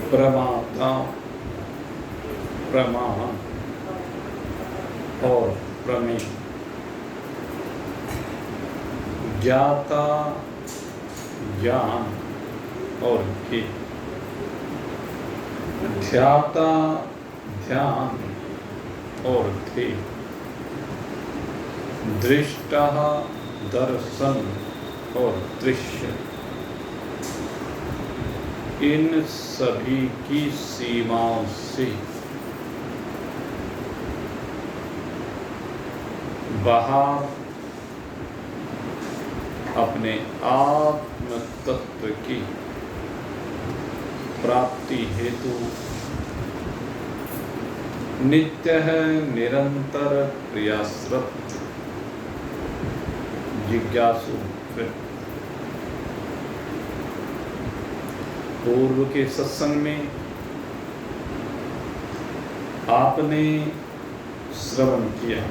प्रमाता, प्रमाण और प्रमेय, ज्ञाता, ज्ञान और ज्ञेय, ध्याता, ध्यान और ध्येय, दृष्टा, दर्शन और दृश्य, इन सभी की सीमाओं से बाहर अपने आत्म तत्व की प्राप्ति हेतु नित्य है, निरंतर प्रयासरत जिज्ञासु पूर्व के सत्संग में आपने श्रवण किया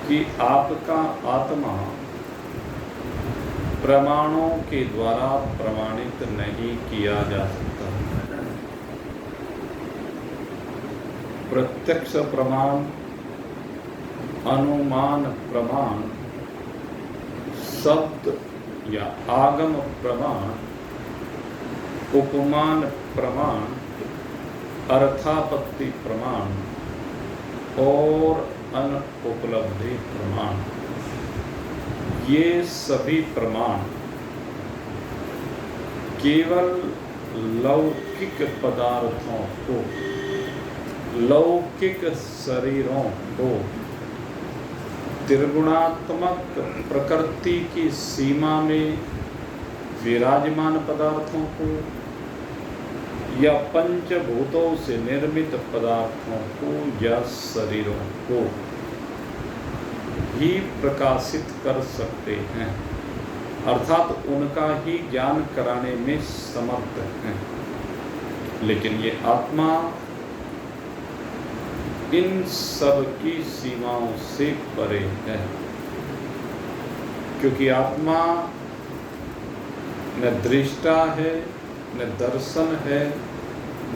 कि आपका आत्मा प्रमाणों के द्वारा प्रमाणित नहीं किया जा सकता। प्रत्यक्ष प्रमाण, अनुमान प्रमाण, शब्द या आगम प्रमाण, उपमान प्रमाण, अर्थापत्ति प्रमाण और अनुपलब्धि प्रमाण, ये सभी प्रमाण केवल लौकिक पदार्थों को, लौकिक शरीरों को, त्रिगुणात्मक प्रकृति की सीमा में विराजमान पदार्थों को या पंचभूतों से निर्मित पदार्थों को या शरीरों को ही प्रकाशित कर सकते हैं, अर्थात उनका ही ज्ञान कराने में समर्थ हैं। लेकिन ये आत्मा इन सब की सीमाओं से परे है, क्योंकि आत्मा न दृष्टा है, न दर्शन है,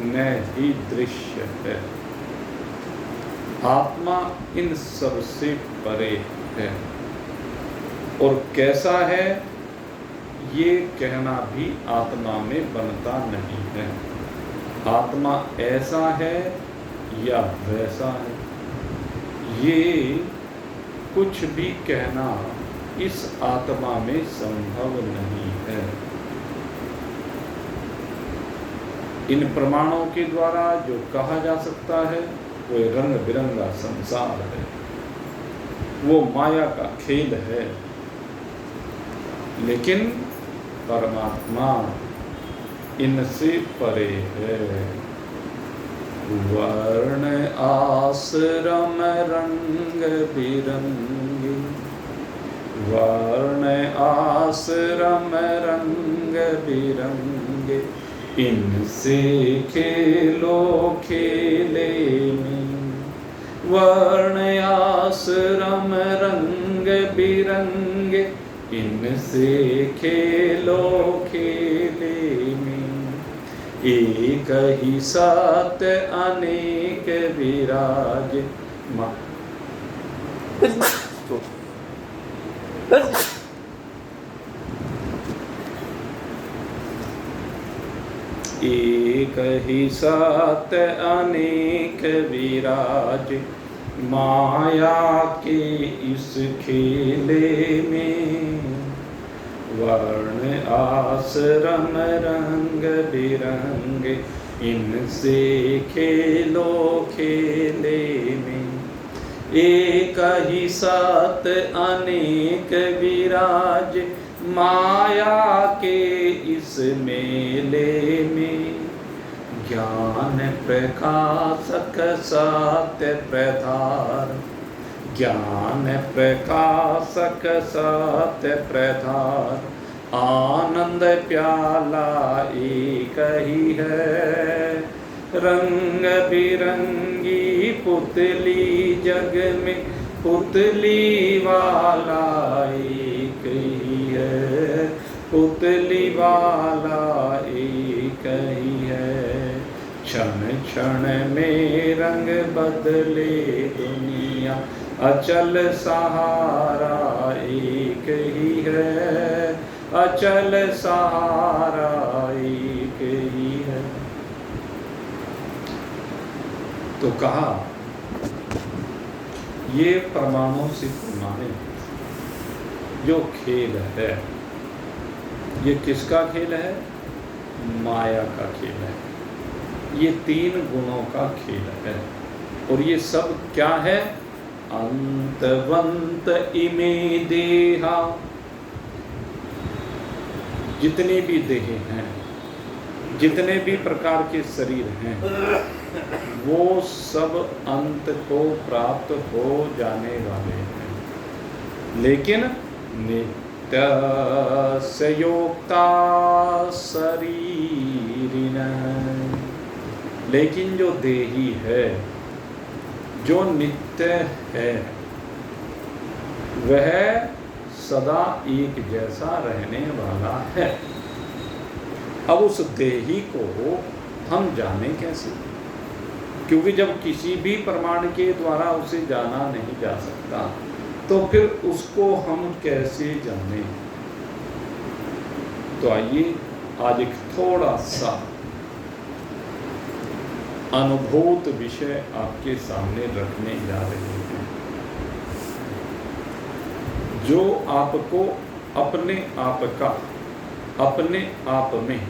न ही दृश्य है। आत्मा इन सब से परे है। और कैसा है ये कहना भी आत्मा में बनता नहीं है। आत्मा ऐसा है या वैसा है, ये कुछ भी कहना इस आत्मा में संभव नहीं है। इन प्रमाणों के द्वारा जो कहा जा सकता है वो रंग बिरंगा संसार है, वो माया का खेल है। लेकिन परमात्मा इनसे परे है। वर्ण आश्रम रंग बिरंगे, वर्ण आश्रम रंग बिरंगे, इनसे खेलो खेले में। वर्ण आश्रम रंग बिरंगे, इनसे खेलो खेले में। एक ही साथ अनेक विराज एक ही साथ अनेक विराज माया के इस खेले में। वर्ण आश्रम रंग बिरंगे, इनसे खेलो खेले में। एक ही साथ अनेक विराज माया के इस मेले में। ज्ञान प्रकाशक सत्य प्रधार, ज्ञान प्रकाशक सत्य प्रधार। आनंद प्याला एक ही है, रंग बिरंगी पुतली जग में पुतली वाला एक ही है, पुतली वाला एक ही है। क्षण क्षण में रंग बदले दुनिया, अचल सहारा एक ही है, अचल सहारा एक ही है। तो कहा ये परमाणु से प्रमाणित जो खेल है, ये किसका खेल है? माया का खेल है। ये 3 गुणों का खेल है। और ये सब क्या है? अंतवंत इमे देहा, जितने भी देह हैं, जितने भी प्रकार के शरीर हैं, वो सब अंत को प्राप्त हो जाने वाले हैं। लेकिन नित्य संयोक्ता शरीरिण, लेकिन जो देही है, जो नित्य है, वह सदा एक जैसा रहने वाला है। अब उस देही को हम जाने कैसे? क्योंकि जब किसी भी प्रमाण के द्वारा उसे जाना नहीं जा सकता, तो फिर उसको हम कैसे जाने? तो आइए आज एक थोड़ा सा अनुभूत विषय आपके सामने रखने जा रहे हैं, जो आपको अपने आप का अपने आप में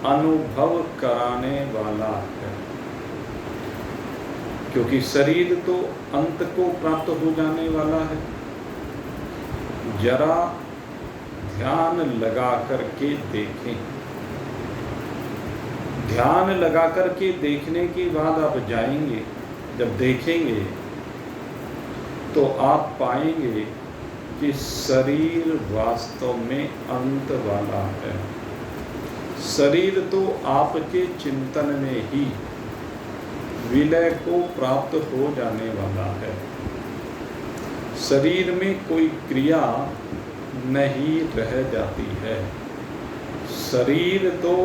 अनुभव कराने वाला है। क्योंकि शरीर तो अंत को प्राप्त हो जाने वाला है। जरा ध्यान लगा करके देखें। ध्यान लगा करके देखने के बाद आप जाएंगे, जब देखेंगे तो आप पाएंगे कि शरीर वास्तव में अंत वाला है। शरीर तो आपके चिंतन में ही विलय को प्राप्त हो जाने वाला है। शरीर में कोई क्रिया नहीं रह जाती है। शरीर तो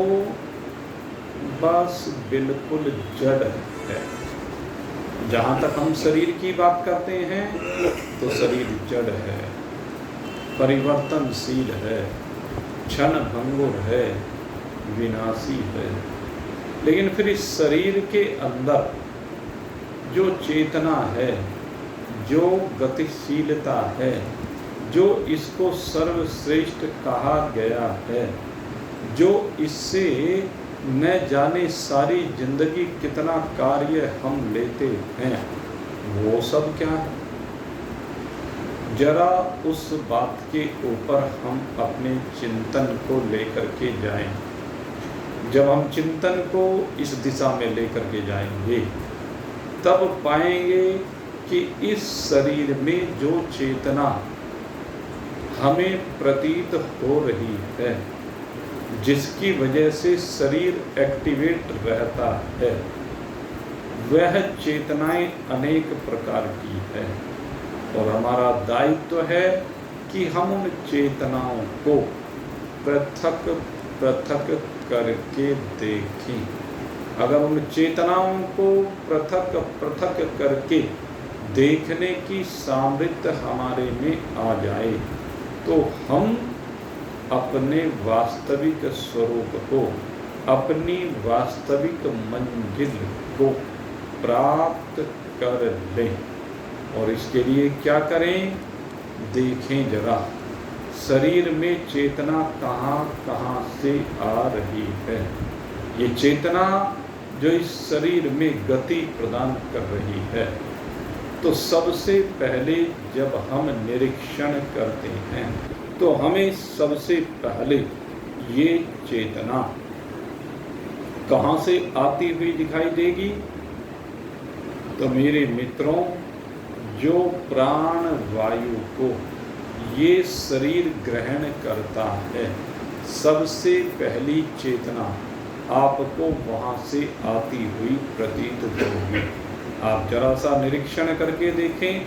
बस बिल्कुल जड़ है। जहाँ तक हम शरीर की बात करते हैं तो शरीर जड़ है, परिवर्तनशील है, क्षण भंगुर है, विनाशी है। लेकिन फिर इस शरीर के अंदर जो चेतना है, जो गतिशीलता है, जो इसको सर्वश्रेष्ठ कहा गया है, जो इससे न जाने सारी जिंदगी कितना कार्य हम लेते हैं, वो सब क्या है? जरा उस बात के ऊपर हम अपने चिंतन को लेकर के जाएं। जब हम चिंतन को इस दिशा में लेकर के जाएंगे, तब पाएंगे कि इस शरीर में जो चेतना हमें प्रतीत हो रही है, जिसकी वजह से शरीर एक्टिवेट रहता है, वह चेतनाएं अनेक प्रकार की है। और हमारा दायित्व है कि हम उन चेतनाओं को पृथक पृथक करके देखें। अगर उन चेतनाओं को पृथक पृथक करके देखने की सामर्थ्य हमारे में आ जाए, तो हम अपने वास्तविक स्वरूप को, अपनी वास्तविक मंजिल को प्राप्त कर लें। और इसके लिए क्या करें? देखें जरा शरीर में चेतना कहाँ कहाँ से आ रही है। ये चेतना जो इस शरीर में गति प्रदान कर रही है, तो सबसे पहले जब हम निरीक्षण करते हैं, तो हमें सबसे पहले ये चेतना कहाँ से आती हुई दिखाई देगी? तो मेरे मित्रों, जो प्राण वायु को ये शरीर ग्रहण करता है, सबसे पहली चेतना आपको वहाँ से आती हुई प्रतीत होगी। आप जरा सा निरीक्षण करके देखें,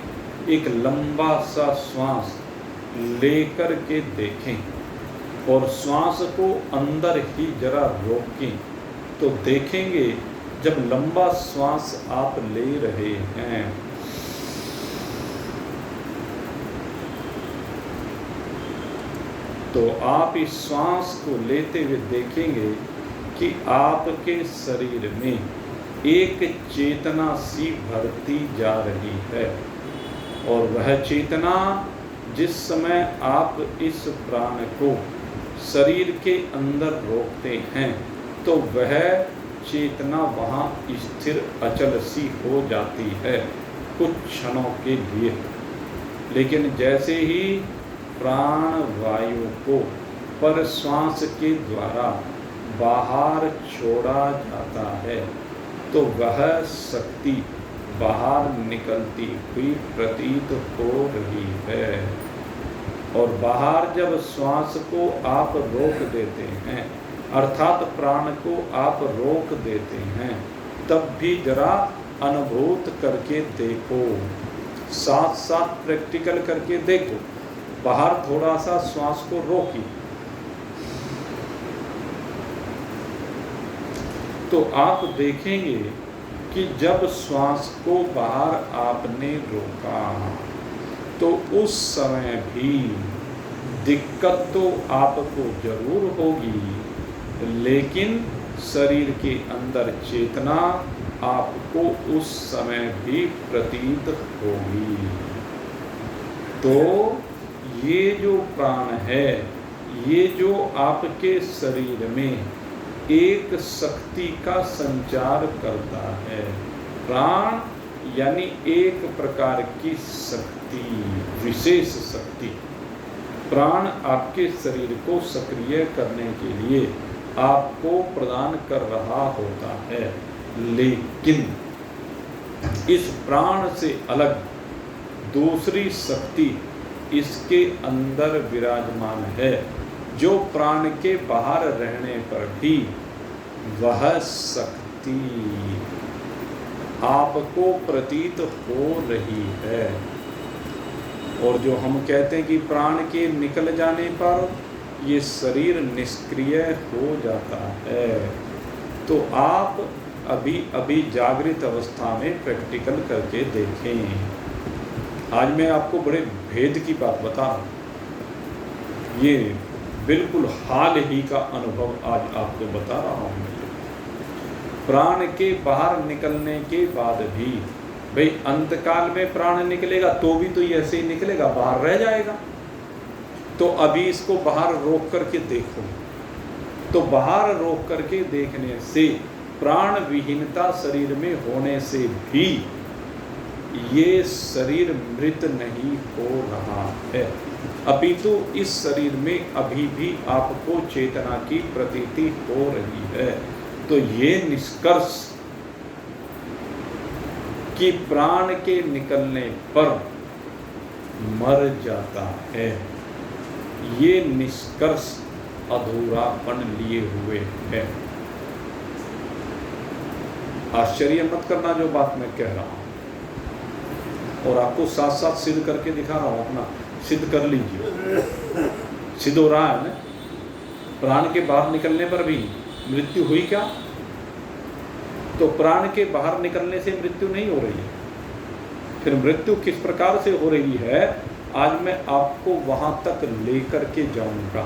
एक लंबा सा श्वास लेकर के देखें और श्वास को अंदर ही जरा रोकें, तो देखेंगे जब लंबा श्वास आप ले रहे हैं तो आप इस श्वास को लेते हुए देखेंगे कि आपके शरीर में एक चेतना सी भरती जा रही है। और वह चेतना जिस समय आप इस प्राण को शरीर के अंदर रोकते हैं तो वह चेतना वहाँ स्थिर अचल सी हो जाती है कुछ क्षणों के लिए। लेकिन जैसे ही प्राण वायु को पर श्वास के द्वारा बाहर छोड़ा जाता है तो वह शक्ति बाहर निकलती हुई प्रतीत हो रही है। और बाहर जब श्वास को आप रोक देते हैं अर्थात प्राण को आप रोक देते हैं तब भी जरा अनुभूत करके देखो, साथ साथ प्रैक्टिकल करके देखो। बाहर थोड़ा सा श्वास को रोकी तो आप देखेंगे कि जब श्वास को बाहर आपने रोका तो उस समय भी दिक्कत तो आपको जरूर होगी, लेकिन शरीर के अंदर चेतना आपको उस समय भी प्रतीत होगी। तो ये जो प्राण है, ये जो आपके शरीर में एक शक्ति का संचार करता है। प्राण यानी एक प्रकार की शक्ति, विशेष शक्ति। प्राण आपके शरीर को सक्रिय करने के लिए आपको प्रदान कर रहा होता है, लेकिन इस प्राण से अलग दूसरी शक्ति इसके अंदर विराजमान है जो प्राण के बाहर रहने पर भी वह शक्ति आपको प्रतीत हो रही है। और जो हम कहते हैं कि प्राण के निकल जाने पर ये शरीर निष्क्रिय हो जाता है, तो आप अभी अभी जागृत अवस्था में प्रैक्टिकल करके देखें। आज मैं आपको बड़े भेद की बात बता रहा हूँ, ये बिल्कुल हाल ही का अनुभव आज आपको बता रहा हूँ। प्राण के बाहर निकलने के बाद भी भाई अंतकाल में प्राण निकलेगा तो भी तो ऐसे ही निकलेगा, बाहर रह जाएगा। तो अभी इसको बाहर रोक करके देखो, तो बाहर रोक करके देखने से प्राण विहीनता शरीर में होने से भी ये शरीर मृत नहीं हो रहा है, अपितु इस शरीर में अभी भी आपको चेतना की प्रतीति हो रही है। तो ये निष्कर्ष कि प्राण के निकलने पर मर जाता है, ये निष्कर्ष अधूरापन लिए हुए है। आश्चर्य मत करना जो बात मैं कह रहा हूं, और आपको साथ साथ सिद्ध करके दिखा रहा हूं, अपना सिद्ध कर लीजिए। सिद्ध हो रहा है ना, प्राण के बाहर निकलने पर भी मृत्यु हुई क्या? तो प्राण के बाहर निकलने से मृत्यु नहीं हो रही है। फिर मृत्यु किस प्रकार से हो रही है, आज मैं आपको वहां तक लेकर के जाऊंगा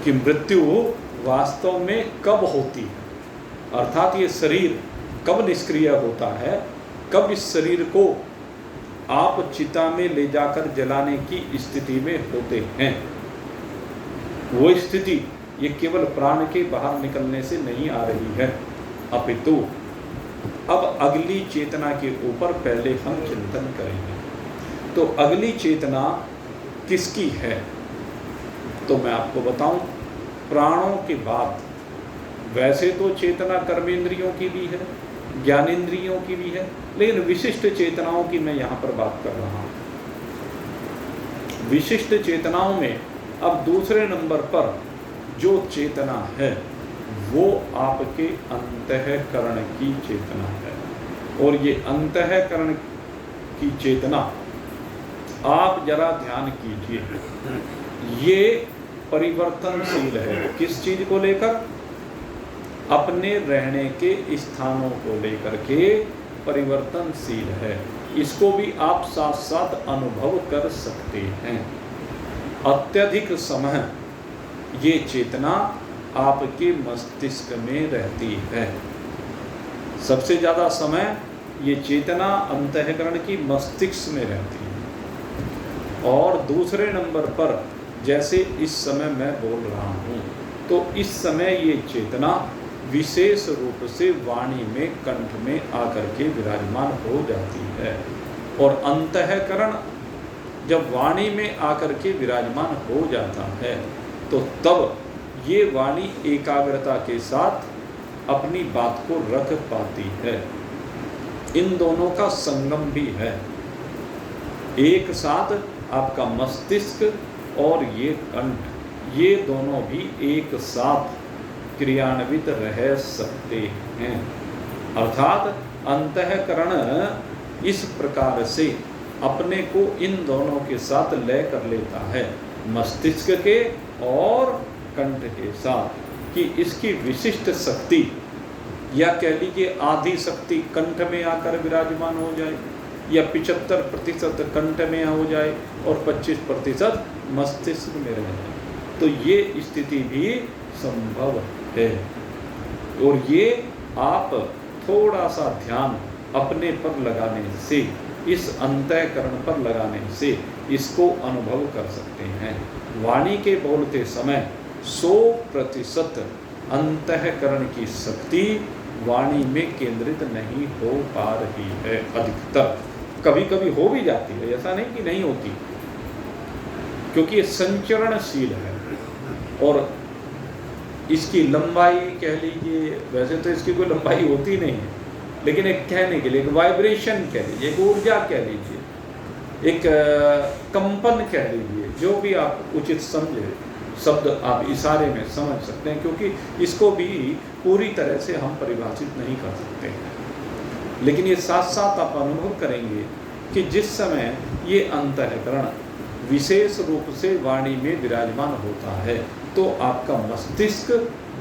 कि मृत्यु वास्तव में कब होती है, अर्थात ये शरीर कब निष्क्रिय होता है, कब इस शरीर को आप चिता में ले जाकर जलाने की स्थिति में होते हैं। वो स्थिति ये केवल प्राण के बाहर निकलने से नहीं आ रही है, अपितु अब अगली चेतना के ऊपर पहले हम चिंतन करेंगे। तो अगली चेतना किसकी है, तो मैं आपको बताऊं, प्राणों के बाद वैसे तो चेतना कर्मेंद्रियों की भी है, ज्ञानेंद्रियों की भी है, लेकिन विशिष्ट चेतनाओं की मैं यहाँ पर बात कर रहा हूँ। विशिष्ट चेतनाओं में अब दूसरे नंबर पर जो चेतना है वो आपके अंतःकरण की चेतना है। और ये अंतःकरण की चेतना, आप जरा ध्यान कीजिए, ये परिवर्तनशील है। किस चीज को लेकर? अपने रहने के स्थानों को लेकर के परिवर्तनशील है। इसको भी आप साथ साथ अनुभव कर सकते हैं। अत्यधिक समय ये चेतना आपके मस्तिष्क में रहती है। सबसे ज़्यादा समय ये चेतना अंतःकरण की मस्तिष्क में रहती है। और दूसरे नंबर पर, जैसे इस समय मैं बोल रहा हूँ, तो इस समय ये चेतना विशेष रूप से वाणी में, कंठ में आकर के विराजमान हो जाती है। और अंतःकरण जब वाणी में आकर के विराजमान हो जाता है, तो तब ये वाणी एकाग्रता के साथ अपनी बात को रख पाती है। इन दोनों का संगम भी है। एक साथ आपका मस्तिष्क और ये कंठ, ये दोनों भी एक साथ क्रियान्वित रह सकते हैं। अर्थात अंतःकरण इस प्रकार से अपने को इन दोनों के साथ लय कर लेता है, मस्तिष्क के और कंठ के साथ, कि इसकी विशिष्ट शक्ति या कह लीजिए आधी शक्ति कंठ में आकर विराजमान हो जाए, या 75% कंठ में हो जाए और 25% मस्तिष्क में रह जाए, तो ये स्थिति भी संभव है। और ये आप थोड़ा सा ध्यान अपने पर लगाने से, इस अंतःकरण पर लगाने से इसको अनुभव कर सकते हैं। वाणी के बोलते समय 100% अंतःकरण की शक्ति वाणी में केंद्रित नहीं हो पा रही है। अधिकतर कभी कभी हो भी जाती है, ऐसा नहीं कि नहीं होती, क्योंकि ये संचरणशील है। और इसकी लंबाई कह लीजिए, वैसे तो इसकी कोई लंबाई होती नहीं है, लेकिन एक कहने के लिए एक वाइब्रेशन कह लीजिए, एक ऊर्जा कह लीजिए, एक कंपन कह लीजिए, जो भी आप उचित समझे शब्द आप इशारे में समझ सकते हैं, क्योंकि इसको भी पूरी तरह से हम परिभाषित नहीं कर सकते हैं। लेकिन ये साथ साथ आप अनुभव करेंगे कि जिस समय ये अंतःकरण विशेष रूप से वाणी में विराजमान होता है, तो आपका मस्तिष्क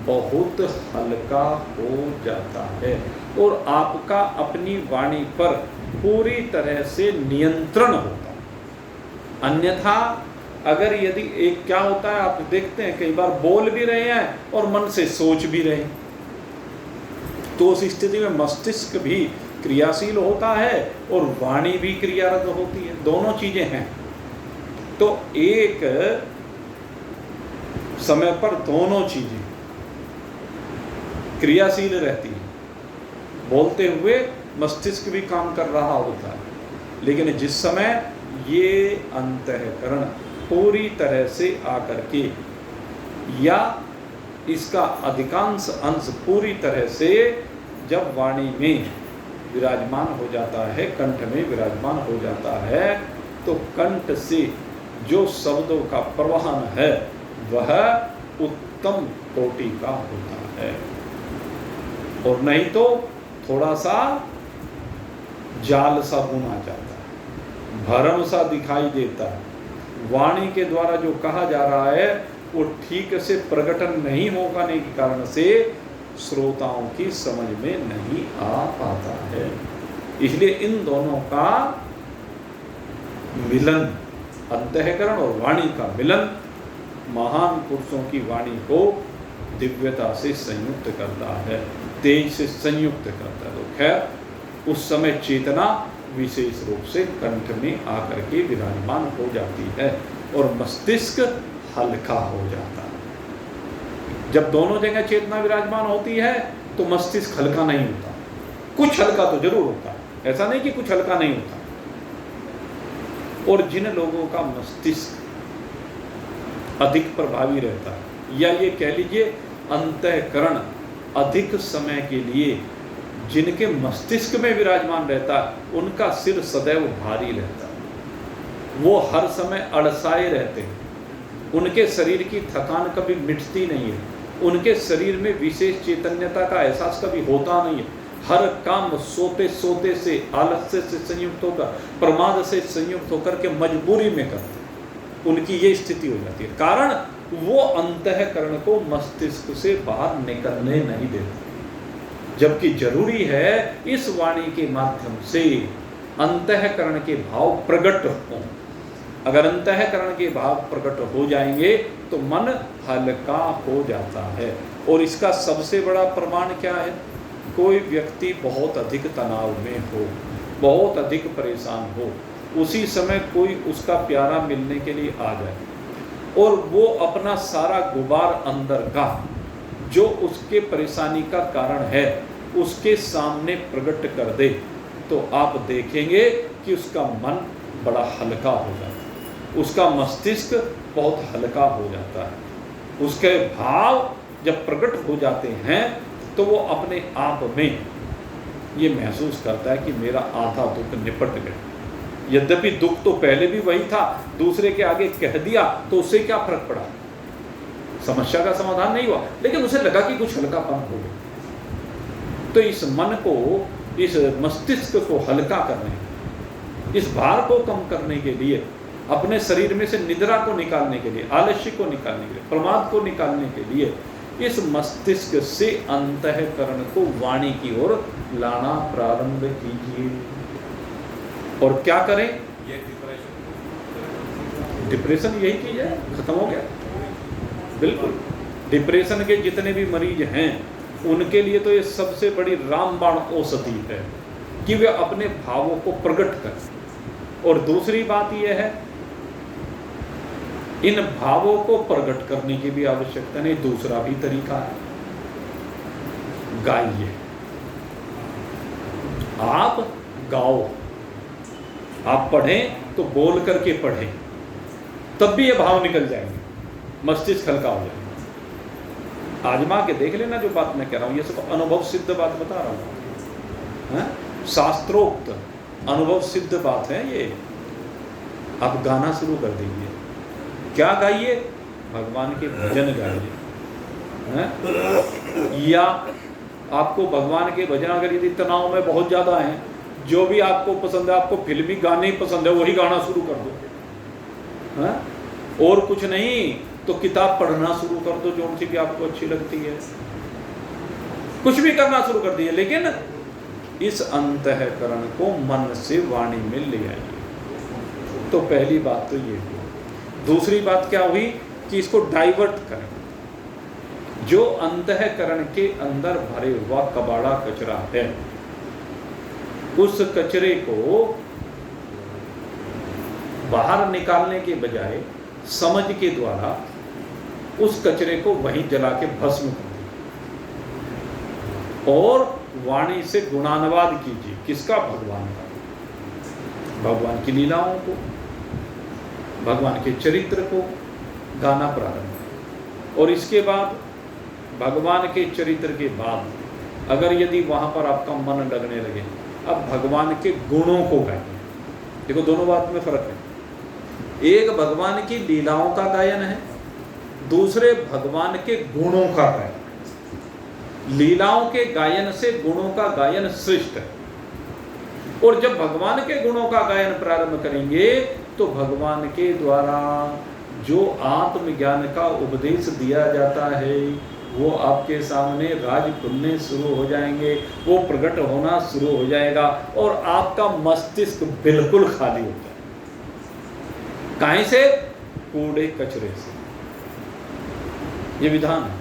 बहुत हल्का हो जाता है और आपका अपनी वाणी पर पूरी तरह से नियंत्रण होता है। अन्यथा अगर यदि एक क्या होता है, आप देखते हैं कई बार बोल भी रहे हैं और मन से सोच भी रहे हैं, तो उस स्थिति में मस्तिष्क भी क्रियाशील होता है और वाणी भी क्रियारत होती है, दोनों चीजें हैं। तो एक समय पर दोनों चीजें क्रियाशील रहती हैं। बोलते हुए मस्तिष्क भी काम कर रहा होता है, लेकिन जिस समय ये अंतःकरण पूरी तरह से आकर के, या इसका अधिकांश अंश पूरी तरह से जब वाणी में विराजमान हो जाता है, कंठ में विराजमान हो जाता है, तो कंठ से जो शब्दों का प्रवाहन है वह उत्तम कोटि का होता है, और नहीं तो थोड़ा सा जाल सा बुना जाता है, भरम सा दिखाई देता है। वाणी के द्वारा जो कहा जा रहा है वो ठीक से प्रकटन नहीं हो पाने के कारण से श्रोताओं की समझ में नहीं आ पाता है। इसलिए इन दोनों का मिलन, अंतःकरण और वाणी का मिलन, महान पुरुषों की वाणी को दिव्यता से संयुक्त करता है, तेज से संयुक्त करता है। तो खैर उस समय चेतना विशेष रूप से कंठ में आकर के विराजमान हो जाती है और मस्तिष्क हल्का हो जाता है। जब दोनों जगह चेतना विराजमान होती है तो मस्तिष्क हल्का नहीं होता, कुछ हल्का तो जरूर होता है, ऐसा नहीं कि कुछ हल्का नहीं होता। और जिन लोगों का मस्तिष्क अधिक प्रभावी रहता है, या ये कह लीजिए अंतःकरण अधिक समय के लिए जिनके मस्तिष्क में विराजमान रहता है, उनका सिर सदैव भारी रहता है, वो हर समय अड़साए रहते हैं, उनके शरीर की थकान कभी मिटती नहीं है, उनके शरीर में विशेष चैतन्यता का एहसास कभी होता नहीं है, हर काम सोते सोते से, आलस्य से संयुक्त होकर, प्रमाद से संयुक्त होकर के मजबूरी में करते, उनकी ये स्थिति हो जाती है। कारण वो अंतःकरण को मस्तिष्क से बाहर निकलने नहीं देते, जबकि जरूरी है इस वाणी के माध्यम से अंतःकरण के भाव प्रकट हों। अगर अंतःकरण के भाव प्रकट हो जाएंगे तो मन हल्का हो जाता है। और इसका सबसे बड़ा प्रमाण क्या है? कोई व्यक्ति बहुत अधिक तनाव में हो, बहुत अधिक परेशान हो, उसी समय कोई उसका प्यारा मिलने के लिए आ जाए और वो अपना सारा गुबार अंदर का जो उसके परेशानी का कारण है उसके सामने प्रकट कर दे, तो आप देखेंगे कि उसका मन बड़ा हल्का हो जाता है, उसका मस्तिष्क बहुत हल्का हो जाता है। उसके भाव जब प्रकट हो जाते हैं तो वो अपने आप में ये महसूस करता है कि मेरा आधा दुख निपट गया। यद्यपि दुख तो पहले भी वही था, दूसरे के आगे कह दिया तो उससे क्या फर्क पड़ा, समस्या का समाधान नहीं हुआ, लेकिन उसे लगा कि कुछ हल्कापन हो गया। तो इस मन को, इस मस्तिष्क को हल्का करने, इस भार को कम करने के लिए, अपने शरीर में से निद्रा को निकालने के लिए, आलस्य को निकालने के लिए, प्रमाद को निकालने के लिए इस मस्तिष्क से अंतःकरण को वाणी की ओर लाना प्रारंभ कीजिए। और क्या करें? डिप्रेशन यही चीज है, खत्म हो गया बिल्कुल। डिप्रेशन के जितने भी मरीज हैं उनके लिए तो ये सबसे बड़ी रामबाण औषधि है कि वे अपने भावों को प्रकट करें। और दूसरी बात यह है, इन भावों को प्रकट करने की भी आवश्यकता नहीं, दूसरा भी तरीका है, गाइए। आप गाओ, आप पढ़ें तो बोल करके पढ़ें, तब भी ये भाव निकल जाएंगे, मस्तिष्क हल्का हो जाएगा। आजमा के देख लेना जो बात मैं कह रहा हूं, ये सब अनुभव सिद्ध बात बता रहा हूं, शास्त्रोक्त अनुभव सिद्ध बात है ये। आप गाना शुरू कर दीजिए। क्या गाइए? भगवान के भजन गाइए, या आपको भगवान के भजन अगर यदि तनाव में बहुत ज़्यादा हैं, जो भी आपको पसंद है, आपको फिल्मी गाने ही पसंद है, वही गाना शुरू कर दो, और कुछ नहीं तो किताब पढ़ना शुरू कर दो जो सी भी आपको अच्छी लगती है, कुछ भी करना शुरू कर दिए, लेकिन इस अंतःकरण को मन से वाणी में ले आइए। तो पहली बात तो ये हुई। दूसरी बात क्या हुई कि इसको डाइवर्ट करें। जो अंतःकरण के अंदर भरे हुआ कबाड़ा कचरा है, उस कचरे को बाहर निकालने के बजाय समझ के द्वारा उस कचरे को वहीं जला के भस्म कर दीजिए और वाणी से गुणानुवाद कीजिए। किसका? भगवान का। भगवान की लीलाओं को, भगवान के चरित्र को गाना प्रारंभ। और इसके बाद भगवान के चरित्र के बाद अगर यदि वहाँ पर आपका मन लगने लगे, अब भगवान के गुणों को गाइए। देखो दोनों बात में फर्क है, एक भगवान की लीलाओं का गायन है, दूसरे भगवान के गुणों का गायन। लीलाओं के गायन से गुणों का गायन श्रेष्ठ है। और जब भगवान के गुणों का गायन प्रारंभ करेंगे तो भगवान के द्वारा जो आत्मज्ञान का उपदेश दिया जाता है वो आपके सामने राज खुलने शुरू हो जाएंगे, वो प्रकट होना शुरू हो जाएगा और आपका मस्तिष्क बिल्कुल खाली हो जाएगा। कहीं से? कूड़े कचरे से। ये विधान है।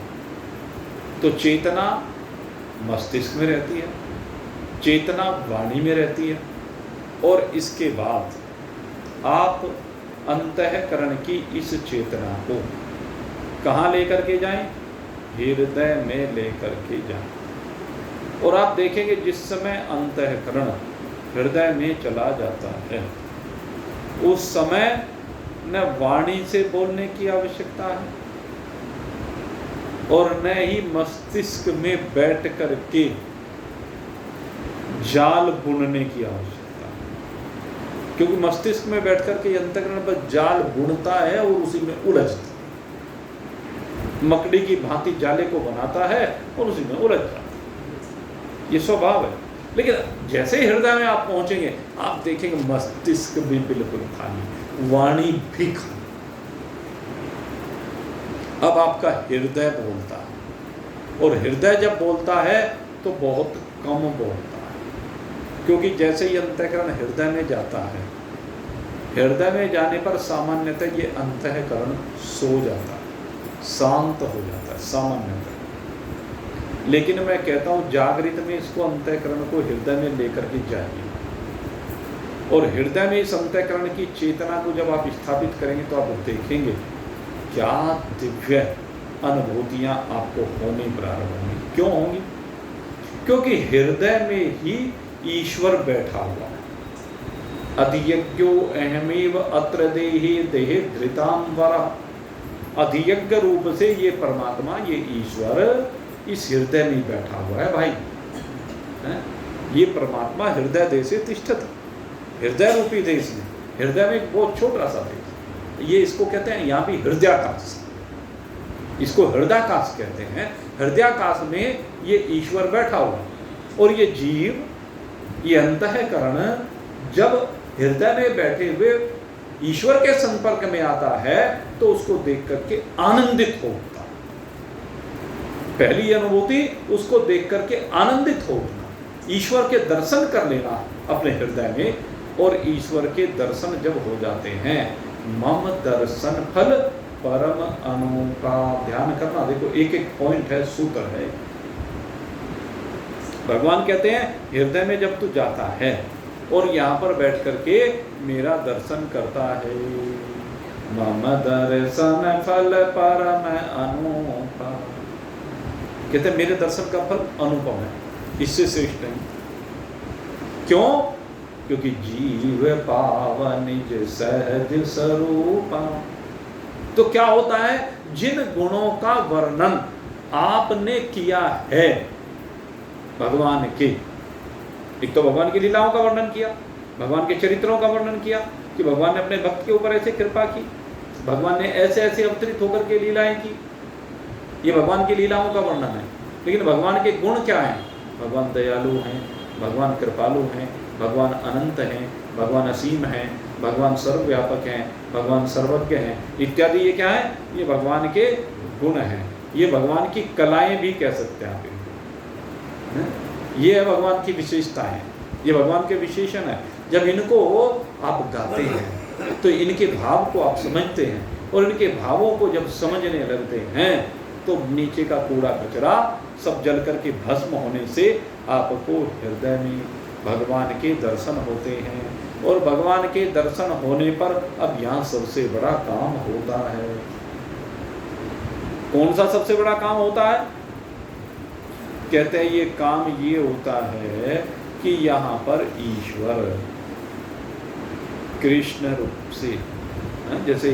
तो चेतना मस्तिष्क में रहती है, चेतना वाणी में रहती है, और इसके बाद आप अंतःकरण की इस चेतना को कहाँ लेकर के जाएं? हृदय में लेकर के जाएं। और आप देखेंगे जिस समय अंतःकरण हृदय में चला जाता है उस समय न वाणी से बोलने की आवश्यकता है और न ही मस्तिष्क में बैठ कर के जाल बुनने की आवश्यकता है, क्योंकि मस्तिष्क में बैठ कर के अंतःकरण पर जाल बुनता है और उसी में उलझता है, मकड़ी की भांति जाले को बनाता है और उसी में उलझ जाता है। ये स्वभाव है। लेकिन जैसे ही हृदय में आप पहुंचेंगे, आप देखेंगे मस्तिष्क भी बिल्कुल खाली, वाणी भी खाली। अब आपका हृदय बोलता है, और हृदय जब बोलता है तो बहुत कम बोलता है, क्योंकि जैसे ही अंतःकरण हृदय में जाता है, हृदय में जाने पर सामान्यतः ये अंतःकरण सो जाता है, शांत हो जाता है सामान्यतः। लेकिन मैं कहता हूँ जागृत में इसको अंतःकरण को हृदय में लेकर के जाइए, और हृदय में इस अंतःकरण की चेतना को जब आप स्थापित करेंगे तो आप देखेंगे क्या दिव्य अनुभूतियाँ आपको होनी प्रारंभ होंगी। क्यों होंगी? क्योंकि हृदय में ही ईश्वर बैठा हुआ है। अधियज्ञो अहमेव अत्र देहे देहे धृतांबर। अधियज्ञ रूप से ये परमात्मा, ये ईश्वर इस हृदय में बैठा हुआ है भाई, है? ये परमात्मा हृदय देश से तिष्ठत, हृदय रूपी देश में, हृदय में एक बहुत छोटा सा देश, ये इसको कहते हैं यहाँ भी हृदयाकाश, इसको हृदयाकाश कहते हैं। हृदयाकाश में ये ईश्वर बैठा हुआ, और ये जीव, ये अंतःकरण जब हृदय में बैठे हुए ईश्वर के संपर्क में आता है तो उसको देख करके आनंदित होता। पहली अनुभूति उसको देख करके आनंदित होना, ईश्वर के दर्शन कर लेना अपने हृदय में, और ईश्वर के दर्शन जब हो जाते हैं, मम दर्शन फल परम अनूपा। ध्यान करना, देखो एक एक पॉइंट है, सूत्र है। भगवान कहते हैं हृदय में जब तू जाता है और यहाँ पर बैठ करके मेरा दर्शन करता है, मम दर्शन फल परम अनूपा। कहते हैं मेरे दर्शन का फल अनुपम है, इससे श्रेष्ठ नहीं। क्यों? क्योंकि जीव पावन निज सहज स्वरूपा। तो क्या होता है, जिन गुणों का वर्णन आपने किया है भगवान के, एक तो भगवान की लीलाओं का वर्णन किया, भगवान के चरित्रों का वर्णन किया कि भगवान ने अपने भक्त के ऊपर ऐसे कृपा की, भगवान ने ऐसे ऐसे अवतरित होकर के लीलाएं की, ये भगवान की लीलाओं का वर्णन है। लेकिन भगवान के गुण क्या हैं? भगवान दयालु हैं, भगवान कृपालु हैं, भगवान अनंत हैं, भगवान असीम हैं, भगवान सर्वव्यापक हैं, भगवान सर्वज्ञ हैं, इत्यादि। ये क्या है? ये भगवान के गुण हैं, ये भगवान की कलाएं भी कह सकते हैं आप इनको। ये है भगवान की विशेषताएं, ये भगवान के विशेषण है। जब इनको आप गाते हैं तो इनके भाव को आप समझते हैं, और इनके भावों को जब समझने लगते हैं तो नीचे का कूड़ा कचरा सब जल करके भस्म होने से आपको हृदय में भगवान के दर्शन होते हैं। और भगवान के दर्शन होने पर अब यहाँ सबसे बड़ा काम होता है। कौन सा सबसे बड़ा काम होता है? कहते हैं ये काम ये होता है कि यहाँ पर ईश्वर कृष्ण रूप से, जैसे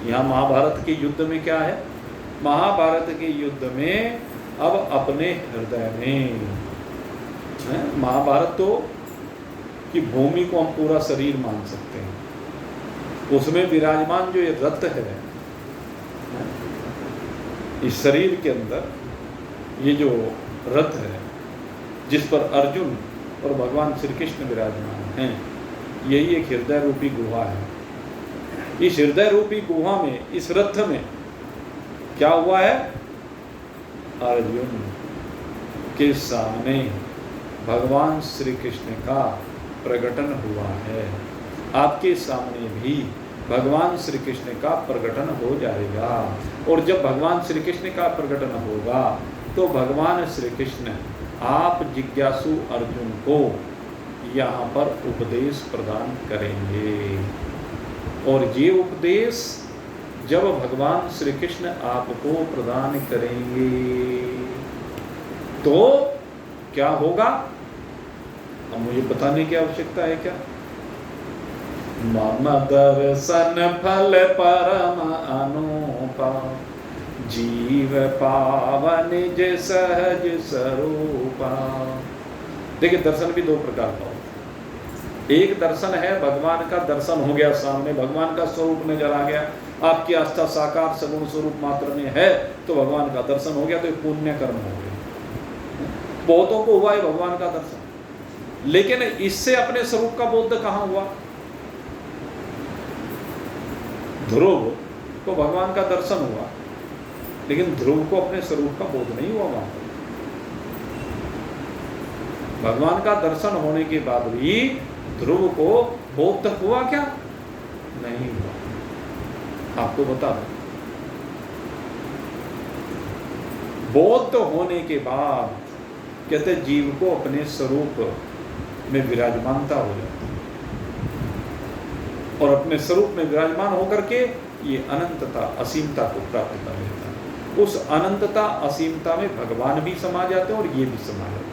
यहाँ महाभारत के युद्ध में क्या है, महाभारत के युद्ध में अब अपने हृदय में, महाभारत तो की भूमि को हम पूरा शरीर मान सकते हैं, उसमें विराजमान जो ये रथ है, इस शरीर के अंदर ये जो रथ है जिस पर अर्जुन और भगवान श्री कृष्ण विराजमान हैं, यही एक हृदय रूपी गुहा है। इस हृदय रूपी गुहा में, इस रथ में क्या हुआ है? अर्जुन के सामने भगवान श्री कृष्ण का प्रकटन हुआ है। आपके सामने भी भगवान श्री कृष्ण का प्रकटन हो जाएगा, और जब भगवान श्री कृष्ण का प्रकटन होगा तो भगवान श्री कृष्ण आप जिज्ञासु अर्जुन को यहाँ पर उपदेश प्रदान करेंगे। और ये उपदेश जब भगवान श्री कृष्ण आपको प्रदान करेंगे तो क्या होगा? अब मुझे बताने की आवश्यकता है क्या? मम दर्शन फल परम अनूपा, जीव पावन निज सहज स्वरूपा। देखिए दर्शन भी दो प्रकार का होता है। एक दर्शन है भगवान का दर्शन हो गया, सामने भगवान का स्वरूप नजर आ गया, आपकी आस्था साकार सगुण स्वरूप मात्र में है तो भगवान का दर्शन हो गया, तो एक पुण्य कर्म हो गया। बहुतों को हुआ है भगवान का दर्शन, लेकिन इससे अपने स्वरूप का बोध कहाँ हुआ? ध्रुव को भगवान का दर्शन हुआ, लेकिन ध्रुव को अपने स्वरूप का बोध नहीं हुआ। वहां पर भगवान का दर्शन होने के बाद भी ध्रुव को बोध तक हुआ क्या? नहीं हुआ। आपको बता दूं, बोध होने के बाद कहते जीव को अपने स्वरूप में विराजमानता हो जाती है, और अपने स्वरूप में विराजमान होकर के ये अनंतता असीमता को प्राप्त कर लेता है। उस अनंतता असीमता में भगवान भी समा जाते हैं और ये भी समा जाते हैं।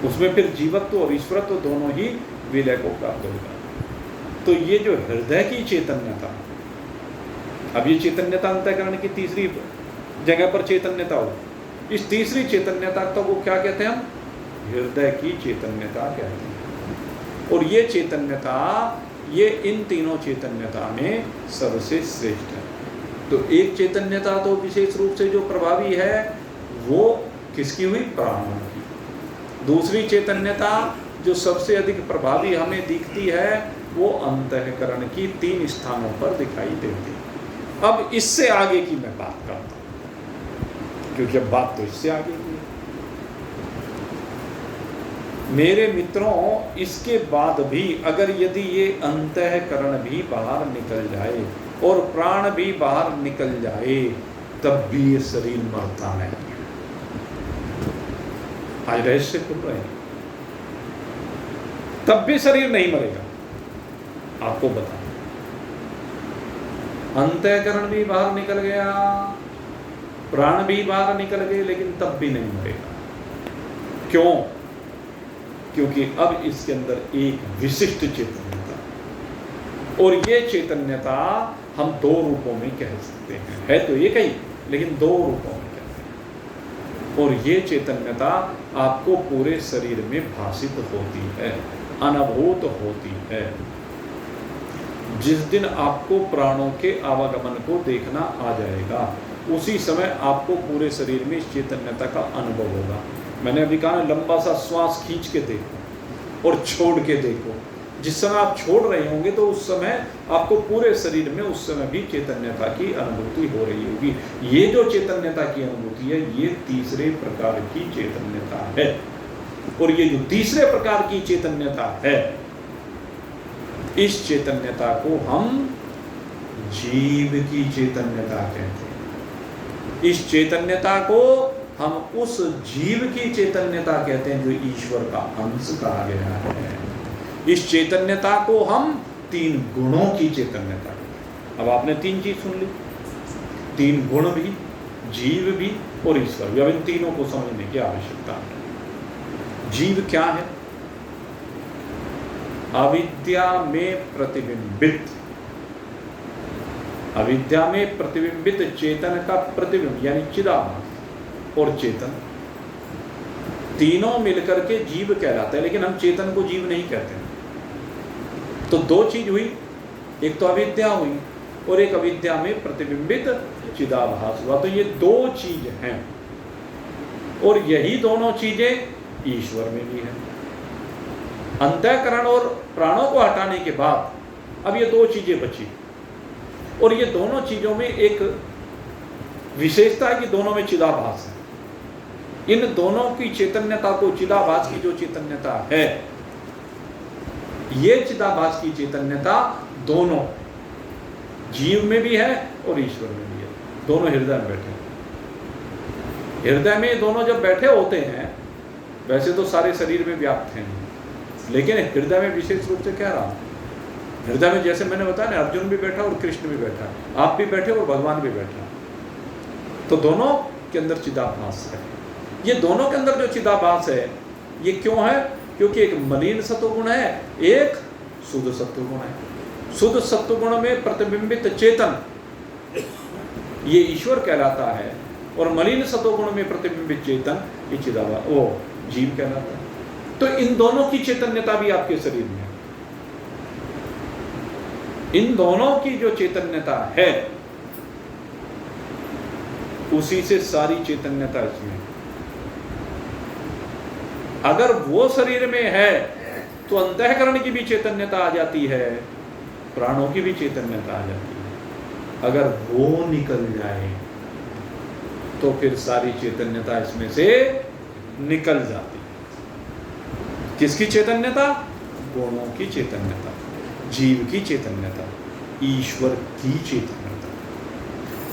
उसमें फिर जीवत्व और ईश्वरत्व दोनों ही विलय को प्राप्त हो जाते हैं। तो ये जो हृदय की चैतन्यता, अब ये चैतन्यता अंतःकरण की तीसरी जगह पर चैतन्यता हो, इस तीसरी चैतन्यता तो वो क्या कहते हैं? हम हृदय की चैतन्यता कहते हैं। और ये चैतन्यता, ये इन तीनों चैतन्यता में सबसे श्रेष्ठ है। तो एक चैतन्यता तो विशेष रूप से जो प्रभावी है वो किसकी हुई? प्राणों की। दूसरी चैतन्यता जो सबसे अधिक प्रभावी हमें दिखती है वो अंतःकरण की 3 स्थानों पर दिखाई देती है। अब इससे आगे की मैं बात करता हूं, क्योंकि अब बात तो इससे आगे की है। मेरे मित्रों, इसके बाद भी अगर यदि ये अंतःकरण भी बाहर निकल जाए और प्राण भी बाहर निकल जाए, तब भी ये शरीर मरता नहीं। आज रहस्य खुल रहे हैं, तब भी शरीर नहीं मरेगा। आपको बता, अंतःकरण भी बाहर निकल गया, प्राण भी बाहर निकल गए, लेकिन तब भी नहीं मरेगा। क्यों? क्योंकि अब इसके अंदर एक विशिष्ट चैतन्यता, और ये चैतन्यता हम 2 रूपों में कह सकते हैं। है तो एक ही, लेकिन 2 रूपों में कहते हैं। और ये चैतन्यता आपको पूरे शरीर में भाषित होती है, अनुभूत होती है। जिस दिन आपको प्राणों के आवागमन को देखना आ जाएगा, उसी समय आपको पूरे शरीर में इस चैतन्यता का अनुभव होगा। मैंने अभी कहा, लंबा सा श्वास खींच के देखो और छोड़ के देखो। जिस समय आप छोड़ रहे होंगे तो उस समय आपको पूरे शरीर में उस समय भी चैतन्यता की अनुभूति हो रही होगी। ये जो चैतन्यता की अनुभूति है, ये तीसरे प्रकार की चैतन्यता है। और ये जो तीसरे प्रकार की चैतन्यता है, इस चैतन्यता को हम जीव की चैतन्यता कहते हैं। इस चैतन्यता को हम उस जीव की चैतन्यता कहते हैं जो ईश्वर का अंश कहा गया है। इस चैतन्यता को हम 3 गुणों की चैतन्यता कहते हैं। अब आपने 3 चीज सुन ली, 3 गुण भी, जीव भी और ईश्वर भी। अब इन तीनों को समझने की आवश्यकता है। जीव क्या है? अविद्या में प्रतिबिंबित, अविद्या में प्रतिबिंबित चेतन का प्रतिबिंब यानी चिदाभास और चेतन, तीनों मिलकर के जीव कहलाता है। लेकिन हम चेतन को जीव नहीं कहते। तो 2 चीज हुई, एक तो अविद्या हुई और एक अविद्या में प्रतिबिंबित चिदाभास हुआ। तो ये 2 चीज हैं, और यही दोनों चीजें ईश्वर में भी है। अंतःकरण और प्राणों को हटाने के बाद अब ये 2 चीजें बची, और ये दोनों चीजों में एक विशेषता है कि दोनों में चिदाभास है। इन दोनों की चैतन्यता को, चिदाभास की जो चैतन्यता है, ये चिदाभास की चैतन्यता दोनों जीव में भी है और ईश्वर में भी है। दोनों हृदय में बैठे हैं। हृदय में दोनों जब बैठे होते हैं, वैसे तो सारे शरीर में व्याप्त हैं, लेकिन हृदय में विशेष रूप से कह रहा हूं। हृदय में जैसे मैंने बताया ना, अर्जुन भी बैठा और कृष्ण भी बैठा, आप भी बैठे और भगवान भी बैठा। तो दोनों के अंदर चिदाभास है। ये दोनों के अंदर जो चिदाभास है, ये क्यों है? क्योंकि एक मलिन सत्वगुण है, एक शुद्ध सत्वगुण है। शुद्ध सत्वगुण में प्रतिबिंबित चेतन ये ईश्वर कहलाता है, और मलिन सत्वगुण में प्रतिबिंबित चेतन ये चिदाभास, वो जीव कहलाता है। तो इन दोनों की चैतन्यता भी आपके शरीर में है। इन दोनों की जो चैतन्यता है, उसी से सारी चैतन्यता इसमें। अगर वो शरीर में है तो अंतःकरण की भी चैतन्यता आ जाती है, प्राणों की भी चैतन्यता आ जाती है। अगर वो निकल जाए तो फिर सारी चैतन्यता इसमें से निकल जाती है। किसकी चैतन्यता? गुणों की चैतन्यता, जीव की चैतन्यता, ईश्वर की चैतन्यता।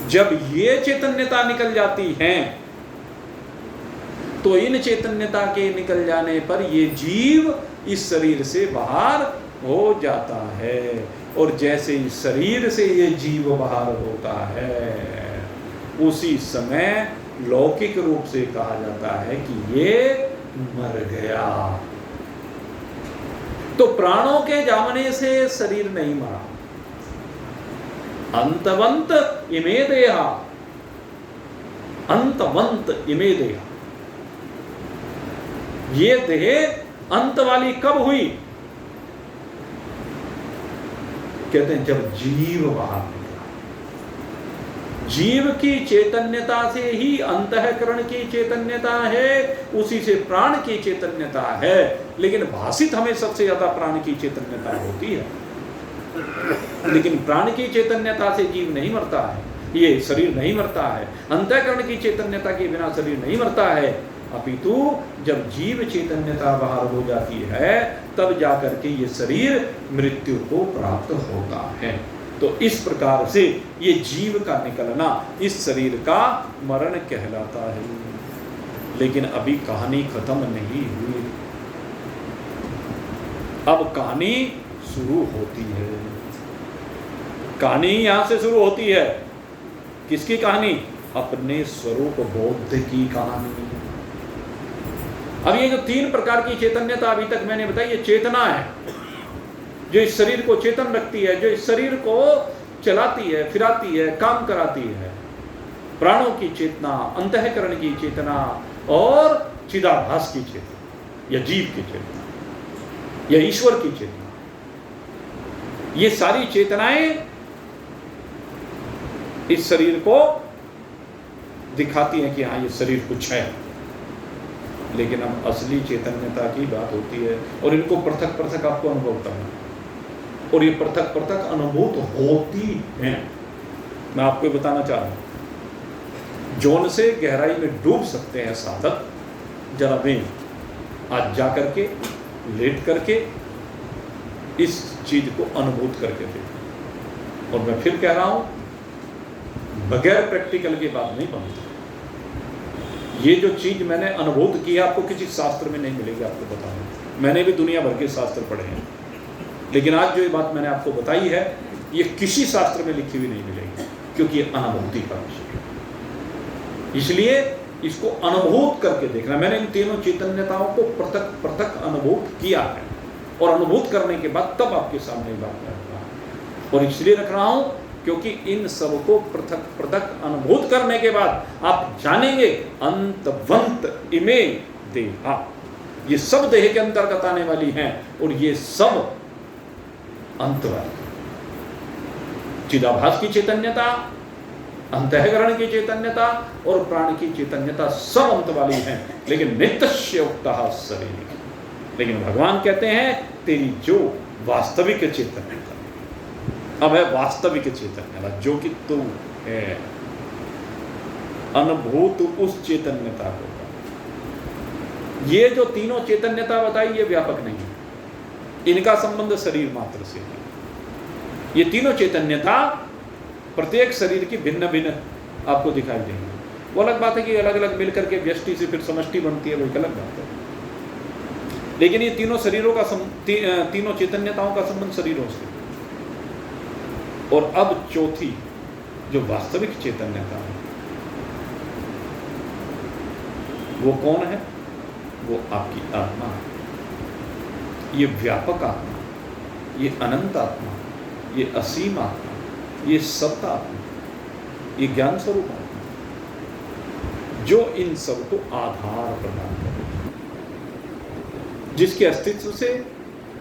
जब ये चैतन्यता निकल जाती है तो इन चैतन्यता के निकल जाने पर ये जीव इस शरीर से बाहर हो जाता है। और जैसे इस शरीर से ये जीव बाहर होता है उसी समय लौकिक रूप से कहा जाता है कि ये मर गया। तो प्राणों के जाने से शरीर नहीं मरा। अंतवंत इमे देहा, अंतवंत इमे देहा। ये देह अंत वाली कब हुई? कहते हैं जब जीव बाहर निकला। जीव की चैतन्यता से ही अंतःकरण की चैतन्यता है, उसी से प्राण की चैतन्यता है। लेकिन भाषित हमें सबसे ज्यादा प्राण की चैतन्यता होती है। लेकिन प्राण की चैतन्यता से जीव नहीं मरता है, ये शरीर नहीं मरता है। अंतःकरण की चैतन्यता के बिना शरीर नहीं मरता है। अपितु जब जीव चैतन्यता बाहर हो जाती है तब जाकर के ये शरीर मृत्यु को प्राप्त होता है। तो इस प्रकार से ये जीव का निकलना इस शरीर का मरण कहलाता है। लेकिन अभी कहानी खत्म नहीं हुई, अब कहानी शुरू होती है। कहानी यहां से शुरू होती है। किसकी कहानी? अपने स्वरूप बोध की कहानी। अब ये जो तीन प्रकार की चैतन्यता अभी तक मैंने बताई, ये चेतना है जो इस शरीर को चेतन रखती है, जो इस शरीर को चलाती है, फिराती है, काम कराती है। प्राणों की चेतना, अंतःकरण की चेतना और चिदाभास की चेतना, या जीव की चेतना, या ईश्वर की चेतना। ये सारी चेतनाएं इस शरीर को दिखाती हैं कि हाँ ये शरीर कुछ है। लेकिन अब असली चैतन्यता की बात होती है और इनको पृथक पृथक आपको अनुभव करना, और ये पृथक पृथक अनुभूत होती हैं। मैं आपको बताना चाह रहा हूं, जौन से गहराई में डूब सकते हैं साधक, जरा में आज जा करके लेट करके इस चीज को अनुभूत करके देखें। और मैं फिर कह रहा हूं, बगैर प्रैक्टिकल की बात नहीं बनती। ये जो चीज मैंने अनुभूत की है आपको किसी शास्त्र में नहीं मिलेगी। आपको बता दूं, मैंने भी दुनिया भर के शास्त्र पढ़े हैं, लेकिन आज जो ये बात मैंने आपको बताई है ये किसी शास्त्र में लिखी हुई नहीं मिलेगी, क्योंकि ये अनुभूति का विषय है। इसलिए इसको अनुभूत करके देखना। मैंने इन तीनों चैतन्यताओं को पृथक पृथक अनुभूत किया है, और अनुभूत करने के बाद तब आपके सामने बात रख रहा हूं। और इसलिए रख रहा हूं क्योंकि इन सब को पृथक पृथक अनुभूत करने के बाद आप जानेंगे अंतवंत इमे देहा, ये सब देह के अंतर्गत आने वाली हैं, और ये सब अंत वाली। चिदाभास की चैतन्यता, अंतःकरण की चैतन्यता और प्राण की चैतन्यता सब अंत वाली हैं, लेकिन नित्यस्य उक्तः शरीर। लेकिन भगवान कहते हैं तेरी जो वास्तविक चैतन्यता, अब है वास्तविक चैतन्यता जो कि तू है, अनुभूत उस चैतन्यता को। ये जो तीनों चैतन्यता बताई ये व्यापक नहीं है, इनका संबंध शरीर मात्र से है। ये तीनों चैतन्यता प्रत्येक शरीर की भिन्न भिन्न आपको दिखाई देंगी। वो अलग बात है कि अलग अलग मिलकर के व्यष्टि से फिर समष्टि बनती है, वो एक अलग बात है। लेकिन ये तीनों शरीरों का तीनों चैतन्यताओं का संबंध शरीरों से। और अब चौथी जो वास्तविक चैतन्यता है वो कौन है? वो आपकी आत्मा है। ये व्यापक आत्मा, ये अनंत आत्मा, ये असीम आत्मा, ये सत्ता आत्मा, ये ज्ञान स्वरूप आत्मा, जो इन सब को आधार प्रदान करे, जिसके अस्तित्व से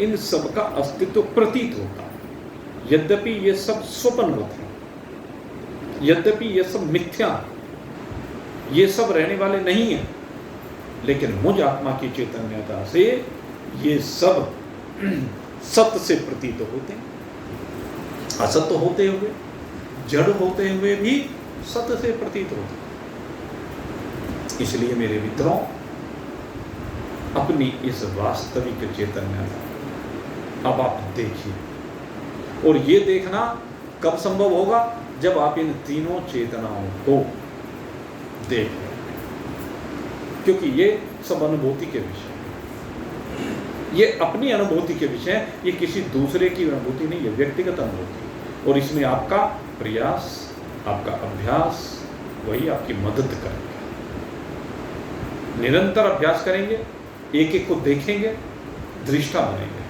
इन सब का अस्तित्व प्रतीत होता है। यद्यपि ये सब स्वप्नवत है, यद्यपि ये सब मिथ्या, ये सब रहने वाले नहीं है, लेकिन मुझ आत्मा की चैतन्यता से ये सब सत्य से प्रतीत होते हैं, असत्य होते हुए, जड़ होते हुए भी सत्य से प्रतीत होते हैं। इसलिए मेरे मित्रों, अपनी इस वास्तविक चैतन्यता अब आप देखिए, और ये देखना कब संभव होगा? जब आप इन तीनों चेतनाओं को देख रहे हैं, क्योंकि ये सब अनुभूति के विषय, ये अपनी अनुभूति के विषय, ये किसी दूसरे की अनुभूति नहीं, ये व्यक्तिगत अनुभूति। और इसमें आपका प्रयास, आपका अभ्यास वही आपकी मदद करेगा। निरंतर अभ्यास करेंगे, एक एक को देखेंगे, दृष्टा बनेंगे।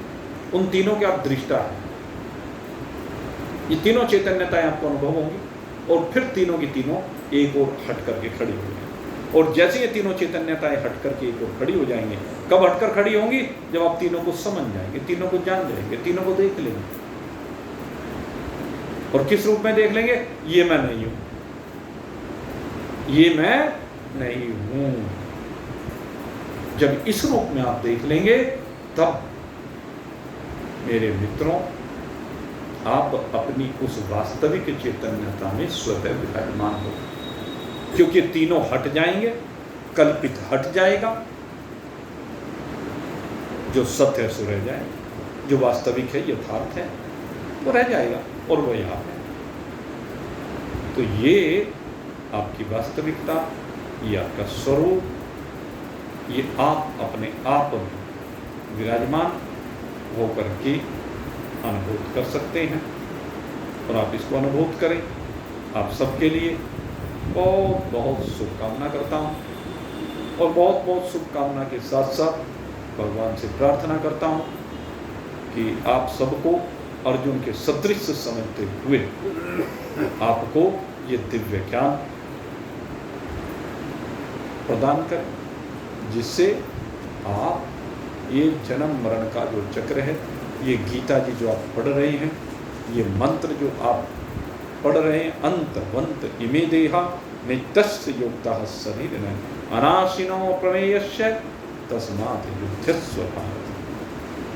उन तीनों के आप दृष्टा हैं। ये तीनों चैतन्यताएं आपको अनुभव होंगी और फिर तीनों की तीनों एक और हट करके खड़ी हो जाएंगी। और जैसे ये तीनों चैतन्यताएं हट करके एक और खड़ी हो जाएंगे, कब हटकर खड़ी होंगी? जब आप तीनों को समझ जाएंगे, तीनों को जान जाएंगे, तीनों को देख लेंगे। और किस रूप में देख लेंगे? ये मैं नहीं हूं, ये मैं नहीं हूं। जब इस रूप में आप देख लेंगे, तब मेरे मित्रों, आप अपनी उस वास्तविक चैतन्यता में स्वतः विराजमान हो, क्योंकि तीनों हट जाएंगे, कल्पित हट जाएगा, जो सत्य है सो रह जाएगा, जो वास्तविक है, यथार्थ है, वो रह जाएगा और वो यहाँ है। तो ये आपकी वास्तविकता, ये आपका स्वरूप, ये आप अपने आप में विराजमान होकर के अनुभूत कर सकते हैं। और आप इसको अनुभूत करें। आप सबके लिए बहुत बहुत शुभकामना करता हूँ, और बहुत बहुत शुभकामना के साथ साथ भगवान से प्रार्थना करता हूँ कि आप सबको अर्जुन के सदृश समझते हुए आपको ये दिव्य ज्ञान प्रदान करें, जिससे आप ये जन्म मरण का जो चक्र है, ये गीता जी जो आप पढ़ रहे हैं, ये मंत्र जो आप पढ़ रहे हैं, अंत वंत इमे देहा नित्यस्य योक्ता शरीर में अनाशिनो प्रमेयस्य तस्मात् युध्यस्व भारत।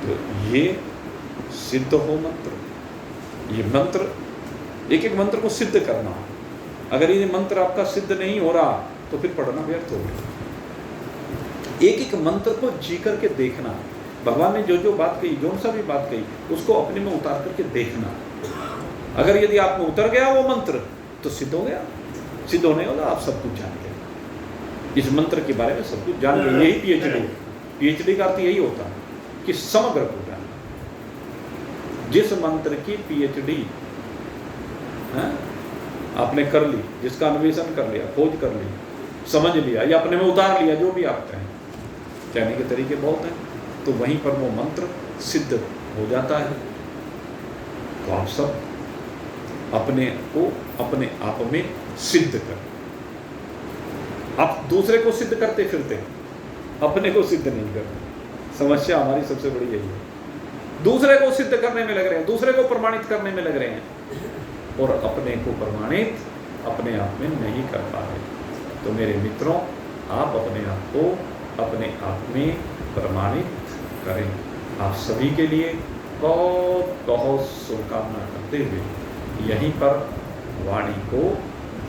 तो ये सिद्ध हो मंत्र, ये मंत्र, एक एक मंत्र को सिद्ध करना। अगर ये मंत्र आपका सिद्ध नहीं हो रहा तो फिर पढ़ना व्यर्थ होगा। एक एक मंत्र को जी करके देखना। भगवान ने जो जो बात कही, जो सा भी बात कही, उसको अपने में उतार करके देखना। अगर यदि आप में उतर गया वो मंत्र तो सिद्ध हो गया। सिद्ध होने वाला आप सब कुछ जान गए, इस मंत्र के बारे में सब कुछ जान गए। यही पीएचडी का अर्थ यही होता है कि समग्र को जानना। जिस मंत्र की पीएचडी आपने कर ली, जिसका अन्वेषण कर लिया, खोज कर ली, समझ लिया या अपने में उतार लिया, जो भी आप कहें, कहने के तरीके बहुत हैं, तो वहीं पर वो मंत्र सिद्ध हो जाता है। तो आप सब अपने को अपने आप में सिद्ध करें। आप दूसरे को सिद्ध करते फिरते, अपने को सिद्ध नहीं करते। समस्या हमारी सबसे बड़ी यही है, दूसरे को सिद्ध करने में लग रहे हैं, दूसरे को प्रमाणित करने में लग रहे हैं, और अपने को प्रमाणित अपने आप में नहीं कर पा रहे। तो मेरे मित्रों, आप अपने आप को अपने आप में प्रमाणित करें। आप सभी के लिए बहुत बहुत शुभकामना करते हुए यहीं पर वाणी को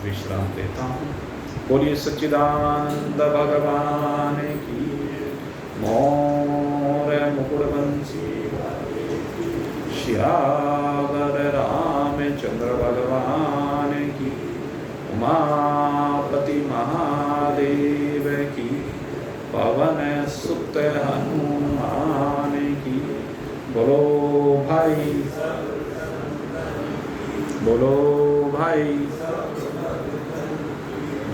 विश्राम देता हूँ। बोलिए सच्चिदानंद भगवान की, मोर मुकुटवंशी श्यावर रामचंद्र भगवान की, उमापति महादेव की, पवन सुत हनुमान की। बोलो भाई, बोलो भाई,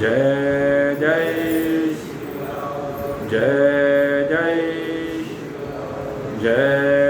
जय जय जय जय जय